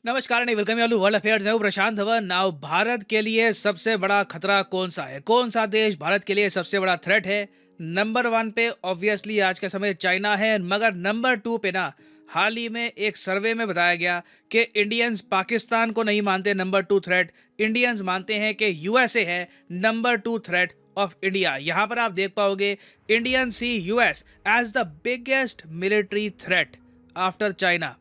नमस्कार नहीं welcome you world affairs मैं हूं प्रशांत धवन। नाउ भारत के लिए सबसे बड़ा खतरा कौन सा है? कौन सा देश भारत के लिए सबसे बड़ा थ्रेट है? नंबर वन पे ऑब्वियसली आज के समय चाइना है, मगर नंबर टू पे ना हाल ही में एक सर्वे में बताया गया कि इंडियंस पाकिस्तान को नहीं मानते नंबर टू थ्रेट। इंडियंस मानते हैं कि यूएसए है number two threat of India. यहां पर आप देख पाओगे Indian see US as the biggest military threat after China.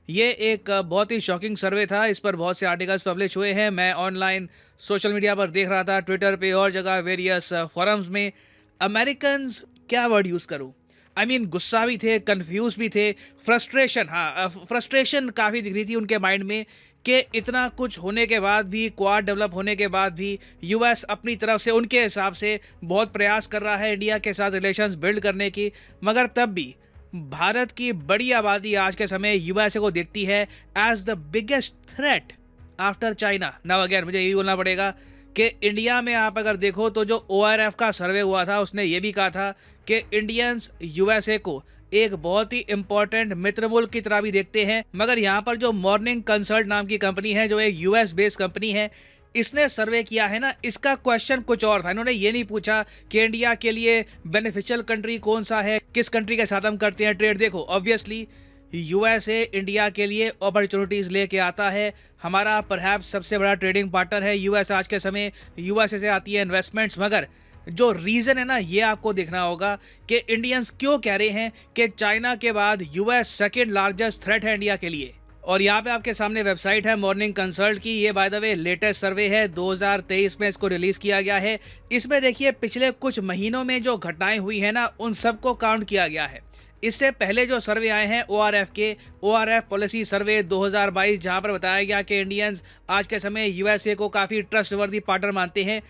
ये एक बहुत ही शॉकिंग सर्वे था। इस पर बहुत से आर्टिकल्स पब्लिश हुए हैं। मैं ऑनलाइन सोशल मीडिया पर देख रहा था, ट्विटर पे और जगह वेरियस फोरम्स में। अमेरिकन्स क्या वर्ड यूज़ करूं, आई मीन गुस्सा भी थे, कंफ्यूज भी थे, फ्रस्ट्रेशन, हाँ फ्रस्ट्रेशन काफ़ी दिख रही थी उनके माइंड में कि इतना कुछ होने के बाद भी, क्वाड डेवलप होने के बाद भी यूएस अपनी तरफ से उनके हिसाब से बहुत प्रयास कर रहा है इंडिया के साथ रिलेशंस बिल्ड करने की, मगर तब भी भारत की बड़ी आबादी आज के समय यूएसए को देखती है as the biggest threat after China. Now again मुझे यही बोलना पड़ेगा कि इंडिया में आप अगर देखो तो जो ओआरएफ का सर्वे हुआ था उसने ये भी कहा था कि इंडियंस यूएसए को एक बहुत ही इंपॉर्टेंट मित्र मुल्क की तरह भी देखते हैं। मगर यहाँ पर जो मॉर्निंग कंसल्ट नाम की कंपनी है, जो एक यूएस बेस्ड कंपनी है, इसने सर्वे किया है ना, इसका क्वेश्चन कुछ और था। इन्होंने ये नहीं पूछा कि इंडिया के लिए बेनिफिशियल कंट्री कौन सा है, किस कंट्री के साथ हम करते हैं ट्रेड। देखो ऑब्वियसली यूएसए इंडिया के लिए अपॉर्चुनिटीज लेके आता है। हमारा परहैप्स सबसे बड़ा ट्रेडिंग पार्टनर है यूएस आज के समय। यूएसए से आती है इन्वेस्टमेंट्स। मगर जो रीज़न है ना, ये आपको देखना होगा कि इंडियंस क्यों कह रहे हैं कि चाइना के बाद यूएस सेकेंड लार्जेस्ट थ्रेट है इंडिया के लिए। और यहाँ पे आपके सामने वेबसाइट है मॉर्निंग कंसल्ट की। ये बाय द वे लेटेस्ट सर्वे है, 2023 में इसको रिलीज किया गया है। इसमें देखिए पिछले कुछ महीनों में जो घटनाएं हुई है ना, उन सबको काउंट किया गया है। इससे पहले जो सर्वे आए हैं ओआरएफ के, ओआरएफ पॉलिसी सर्वे 2022, जहाँ पर बताया गया कि इंडियंस आज के समय यूएसए को काफ़ी ट्रस्टवर्दी पार्टनर मानते हैं।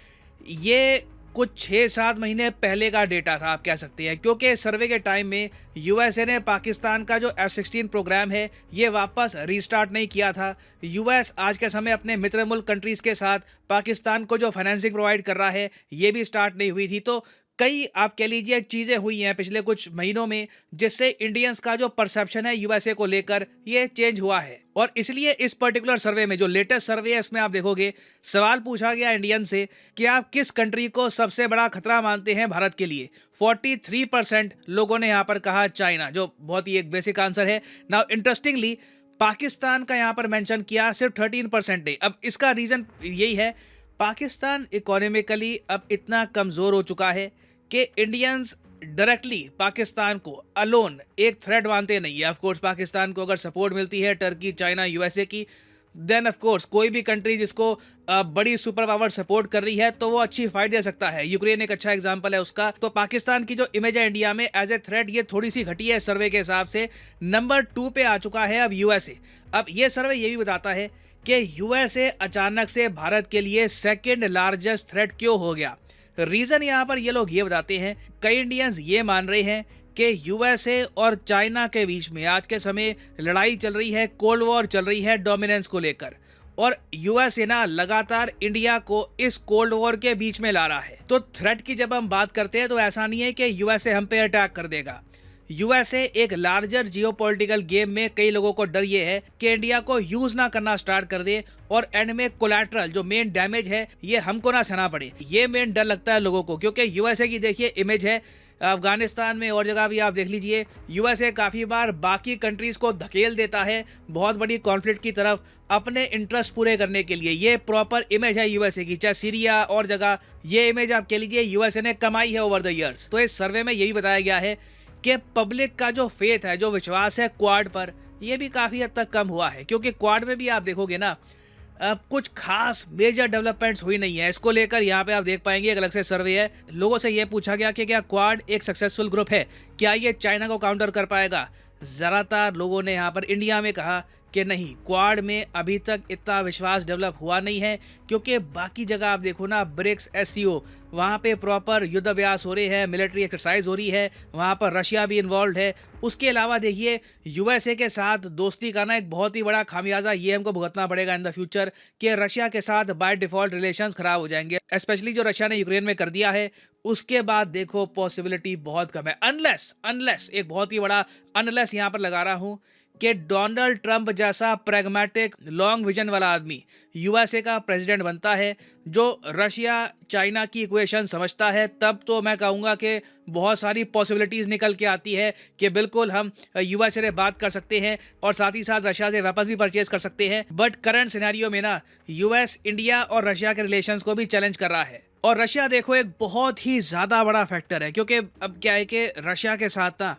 ये कुछ 6-7 महीने पहले का डेटा था आप कह सकते हैं, क्योंकि सर्वे के टाइम में यूएसए ने पाकिस्तान का जो F-16 प्रोग्राम है ये वापस रीस्टार्ट नहीं किया था। यूएस आज के समय अपने मित्र मुल्क कंट्रीज़ के साथ पाकिस्तान को जो फाइनेंसिंग प्रोवाइड कर रहा है ये भी स्टार्ट नहीं हुई थी। तो कई आप कह लीजिए चीज़ें हुई हैं पिछले कुछ महीनों में, जिससे इंडियंस का जो परसेप्शन है यूएसए को लेकर ये चेंज हुआ है। और इसलिए इस पर्टिकुलर सर्वे में, जो लेटेस्ट सर्वे है, इसमें आप देखोगे सवाल पूछा गया इंडियन से कि आप किस कंट्री को सबसे बड़ा खतरा मानते हैं भारत के लिए। 43% लोगों ने यहाँ पर कहा चाइना, जो बहुत ही एक बेसिक आंसर है। नाउ इंटरेस्टिंगली पाकिस्तान का यहाँ पर मेंशन किया सिर्फ 13% ने। अब इसका रीज़न यही है, पाकिस्तान इकोनॉमिकली अब इतना कमज़ोर हो चुका है कि इंडियंस डायरेक्टली पाकिस्तान को अलोन एक थ्रेट मानते नहीं है। ऑफकोर्स पाकिस्तान को अगर सपोर्ट मिलती है टर्की, चाइना, यूएसए की, देन ऑफकोर्स कोई भी कंट्री जिसको बड़ी सुपर पावर सपोर्ट कर रही है तो वो अच्छी फाइट दे सकता है। यूक्रेन एक अच्छा एग्जांपल है उसका। तो पाकिस्तान की जो इमेज है इंडिया में एज ए थ्रेट, ये थोड़ी सी घटी है सर्वे के हिसाब से। नंबर 2 पे आ चुका है अब यूएसए। अब ये सर्वे ये भी बताता है कि यूएसए अचानक से भारत के लिए सेकेंड लार्जेस्ट थ्रेट क्यों हो गया। रीजन यहाँ पर ये लोग ये बताते हैं, कई इंडियंस ये मान रहे हैं कि यूएसए और चाइना के बीच में आज के समय लड़ाई चल रही है, कोल्ड वॉर चल रही है डोमिनेंस को लेकर। और यूएसए ना लगातार इंडिया को इस कोल्ड वॉर के बीच में ला रहा है। तो थ्रेट की जब हम बात करते हैं तो ऐसा नहीं है कि यूएसए हम पे अटैक कर देगा। यूएसए एक लार्जर जियोपॉलिटिकल गेम में कई लोगों को डर ये है कि इंडिया को यूज ना करना स्टार्ट कर दे और एंड में कोलैटरल जो मेन डैमेज है ये हमको ना सहना पड़े। ये मेन डर लगता है लोगों को, क्योंकि यूएसए की देखिए इमेज है अफगानिस्तान में और जगह भी आप देख लीजिए, यूएसए काफ़ी बार बाकी कंट्रीज़ को धकेल देता है बहुत बड़ी कॉन्फ्लिक्ट की तरफ अपने इंटरेस्ट पूरे करने के लिए। ये प्रॉपर इमेज है यूएसए की, चाहे सीरिया और जगह, ये इमेज आप कह लीजिए यूएसए ने कमाई है ओवर द ईयर्स। तो इस सर्वे में यही बताया गया है कि पब्लिक का जो फेथ है, जो विश्वास है क्वाड पर, ये भी काफ़ी हद तक कम हुआ है। क्योंकि क्वाड में भी आप देखोगे ना, अब कुछ खास मेजर डेवलपमेंट्स हुई नहीं है। इसको लेकर यहाँ पे आप देख पाएंगे एक अलग से सर्वे है। लोगों से ये पूछा गया कि क्या क्वाड एक सक्सेसफुल ग्रुप है, क्या ये चाइना को काउंटर कर पाएगा। ज़्यादातर लोगों ने यहाँ पर इंडिया में कहा कि नहीं, क्वाड में अभी तक इतना विश्वास डेवलप हुआ नहीं है। क्योंकि बाकी जगह आप देखो ना, ब्रिक्स एससीओ, वहाँ पे प्रॉपर युद्ध अभ्यास हो रहे हैं, मिलिट्री एक्सरसाइज हो रही है, वहाँ पर रशिया भी इन्वॉल्व है। उसके अलावा देखिए यूएसए के साथ दोस्ती का ना एक बहुत ही बड़ा खामियाजा ये हमको भुगतना पड़ेगा इन द फ्यूचर कि रशिया के साथ बाय डिफॉल्ट रिलेशंस खराब हो जाएंगे। स्पेशली जो रशिया ने यूक्रेन में कर दिया है उसके बाद देखो पॉसिबिलिटी बहुत कम है, अनलेस एक बहुत ही बड़ा अनलेस यहाँ पर लगा रहा हूँ कि डोनाल्ड ट्रंप जैसा प्रैग्मेटिक लॉन्ग विजन वाला आदमी यूएसए का प्रेसिडेंट बनता है, जो रशिया चाइना की इक्वेशन समझता है, तब तो मैं कहूँगा कि बहुत सारी पॉसिबिलिटीज़ निकल के आती है कि बिल्कुल हम यूएसए से बात कर सकते हैं और साथ ही साथ रशिया से वेपन्स भी परचेज कर सकते हैं। बट करंट सिनेरियो में ना यूएस इंडिया और रशिया के रिलेशंस को भी चैलेंज कर रहा है। और रशिया देखो एक बहुत ही ज़्यादा बड़ा फैक्टर है, क्योंकि अब क्या है कि रशिया के साथ ना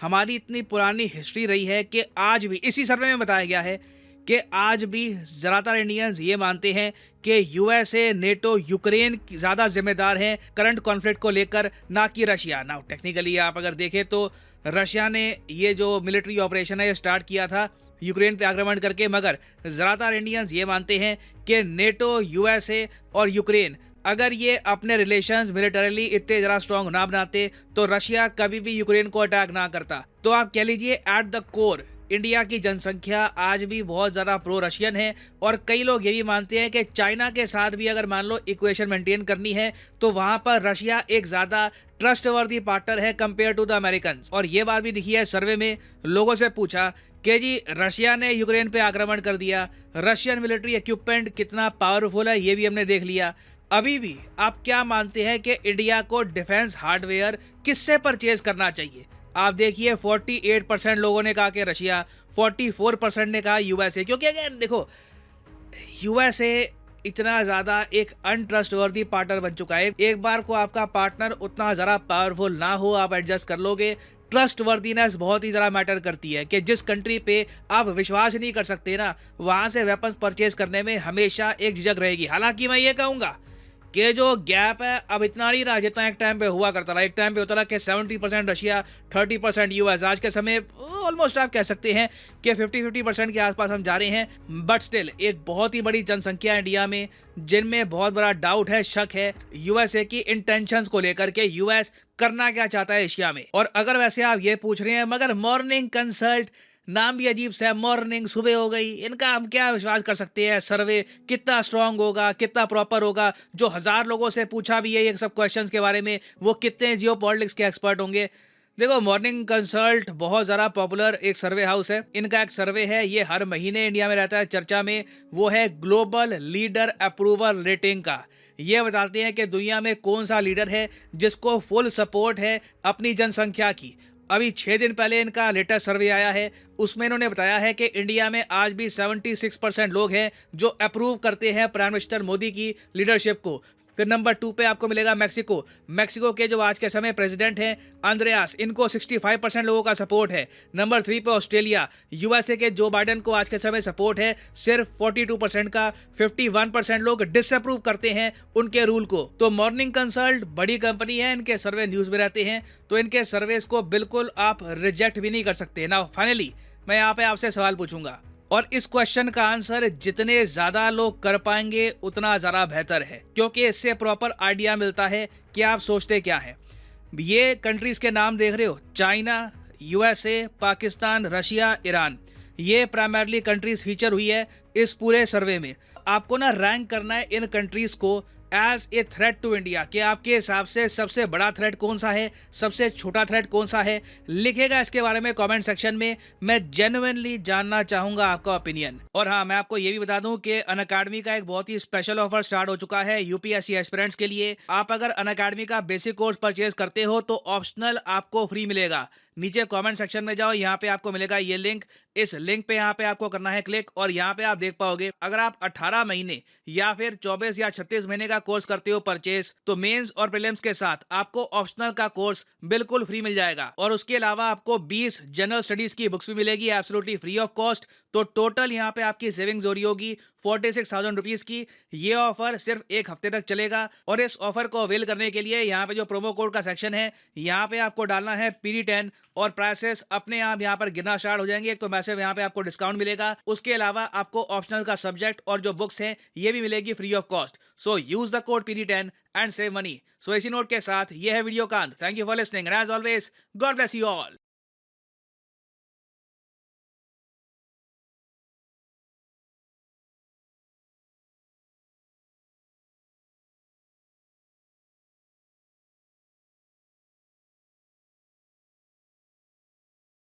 हमारी इतनी पुरानी हिस्ट्री रही है कि आज भी इसी सर्वे में बताया गया है कि आज भी ज़्यादातर इंडियंस ये मानते हैं कि यूएसए, नेटो, यूक्रेन ज़्यादा जिम्मेदार हैं करंट कॉन्फ्लिक्ट को लेकर, ना कि रशिया। ना टेक्निकली आप अगर देखें तो रशिया ने ये जो मिलिट्री ऑपरेशन है ये स्टार्ट किया था यूक्रेन पे आक्रमण करके, मगर ज़्यादातर इंडियंस ये मानते हैं कि नेटो, यूएसए और यूक्रेन अगर ये अपने रिलेशंस मिलिटरीली इतने ज़रा स्ट्रॉन्ग ना बनाते तो रशिया कभी भी यूक्रेन को अटैक ना करता। तो आप कह लीजिए एट द कोर इंडिया की जनसंख्या आज भी बहुत ज़्यादा प्रो रशियन है, और कई लोग ये भी मानते हैं कि चाइना के साथ भी अगर मान लो इक्वेशन मेंटेन करनी है तो वहाँ पर रशिया एक ज़्यादा ट्रस्टवर्दी पार्टनर है कंपेयर टू द अमेरिकन। और ये बात भी दिखी है सर्वे में, लोगों से पूछा कि जी रशिया ने यूक्रेन पे आक्रमण कर दिया, रशियन मिलिट्री इक्विपमेंट कितना पावरफुल है ये भी हमने देख लिया। अभी भी आप क्या मानते हैं कि इंडिया को डिफेंस हार्डवेयर किससे परचेज करना चाहिए? आप देखिए 48% लोगों ने कहा कि रशिया, 44% ने कहा यूएसए। क्योंकि अगेन देखो यूएसए इतना ज़्यादा एक अनट्रस्टवर्दी पार्टनर बन चुका है। एक बार को आपका पार्टनर उतना ज़रा पावरफुल ना हो, आप एडजस्ट कर लोगे। ट्रस्टवर्दीनेस बहुत ही ज़रा मैटर करती है कि जिस कंट्री पे आप विश्वास नहीं कर सकते ना, वहाँ से वेपन्स परचेज करने में हमेशा एक झिझक रहेगी। हालांकि मैं ये कहूँगा कि जो गैप है अब इतना नहीं रहा जितना एक टाइम पे हुआ करता रहा। एक टाइम पे होता रहा कि 70% रशिया, 30% यूएस। आज के समय ऑलमोस्ट आप कह सकते हैं कि 50-50% के आसपास हम जा रहे हैं। बट स्टिल एक बहुत ही बड़ी जनसंख्या है इंडिया में, जिनमें बहुत बड़ा डाउट है, शक है यूएसए की इंटेंशंस को लेकर के यूएस करना क्या चाहता है एशिया में। और अगर वैसे आप ये पूछ रहे हैं मगर मॉर्निंग कंसल्ट, नाम भी अजीब सा है, मॉर्निंग सुबह हो गई, इनका हम क्या विश्वास कर सकते हैं? सर्वे कितना स्ट्रांग होगा, कितना प्रॉपर होगा? जो 1000 लोगों से पूछा भी है ये सब क्वेश्चंस के बारे में, वो कितने जियोपॉलिटिक्स के एक्सपर्ट होंगे? देखो मॉर्निंग कंसल्ट बहुत ज़्यादा पॉपुलर एक सर्वे हाउस है। इनका एक सर्वे है, ये हर महीने इंडिया में रहता है चर्चा में। वो है ग्लोबल लीडर अप्रूवल रेटिंग का। ये बताते हैं कि दुनिया में कौन सा लीडर है जिसको फुल सपोर्ट है अपनी जनसंख्या की। अभी 6 दिन पहले इनका लेटेस्ट सर्वे आया है, उसमें इन्होंने बताया है कि इंडिया में आज भी 76% लोग हैं जो अप्रूव करते हैं प्राइम मिनिस्टर मोदी की लीडरशिप को। फिर नंबर 2 पे आपको मिलेगा मैक्सिको। मैक्सिको के जो आज के समय प्रेसिडेंट हैं आंद्रेयास, इनको 65% लोगों का सपोर्ट है। नंबर 3 पे ऑस्ट्रेलिया। यूएसए के जो बाइडन को आज के समय सपोर्ट है सिर्फ 42% का। 51% लोग डिसअप्रूव करते हैं उनके रूल को। तो मॉर्निंग कंसल्ट बड़ी कंपनी है, इनके सर्वे न्यूज़ में रहते हैं, तो इनके सर्वेस को बिल्कुल आप रिजेक्ट भी नहीं कर सकते ना। फाइनली मैं यहाँ पे आपसे सवाल पूछूंगा, और इस क्वेश्चन का आंसर जितने ज्यादा लोग कर पाएंगे उतना ज़्यादा बेहतर है, क्योंकि इससे प्रॉपर आइडिया मिलता है कि आप सोचते क्या हैं। ये कंट्रीज के नाम देख रहे हो, China, USA, Pakistan, Russia, Iran, ये प्राइमरली कंट्रीज फीचर हुई है इस पूरे सर्वे में। आपको ना रैंक करना है इन कंट्रीज को as a threat to India, कि आपके हिसाब से सबसे बड़ा थ्रेट कौन सा है, सबसे छोटा थ्रेट कौन सा है। लिखेगा इसके बारे में कमेंट सेक्शन में, मैं जेन्युइनली जानना चाहूंगा आपका ओपिनियन। और हाँ, मैं आपको ये भी बता दूं कि अनअकैडमी का एक बहुत ही स्पेशल ऑफर स्टार्ट हो चुका है यूपीएससी एस्पिरेंट्स के लिए। आप अगर अनअकैडमी का बेसिक कोर्स परचेज करते हो तो ऑप्शनल आपको फ्री मिलेगा। नीचे कमेंट सेक्शन में जाओ, यहाँ पे आपको मिलेगा ये लिंक। इस लिंक पे यहाँ पे आपको करना है क्लिक, और यहाँ पे आप देख पाओगे अगर आप 18 महीने या फिर 24 या 36 महीने का कोर्स करते हो परचेज, तो मेंस और प्रीलिम्स के साथ आपको ऑप्शनल का कोर्स बिल्कुल फ्री मिल जाएगा। और उसके अलावा आपको 20 जनरल स्टडीज की बुक्स भी मिलेगी एब्सोल्युटली फ्री ऑफ कॉस्ट। तो टोटल यहाँ पे आपकी सेविंग्स हो रही होगी 46,000 रुपीज की। ये ऑफर सिर्फ 1 हफ्ते तक चलेगा, और इस ऑफर को अवेल करने के लिए यहाँ पे जो प्रोमो कोड का सेक्शन है, यहाँ पे आपको डालना है PD10, और प्राइसेस अपने आप यहाँ पर गिरना स्टार्ट हो जाएंगे। एक तो मैसेज यहाँ पे आपको डिस्काउंट मिलेगा, उसके अलावा आपको ऑप्शनल का सब्जेक्ट और जो बुक्स हैं ये भी मिलेगी free of cost. So use the code PD10 and save money. So इसी नोट के साथ ये है वीडियो का अंत। Thank you for listening and as always God bless you all.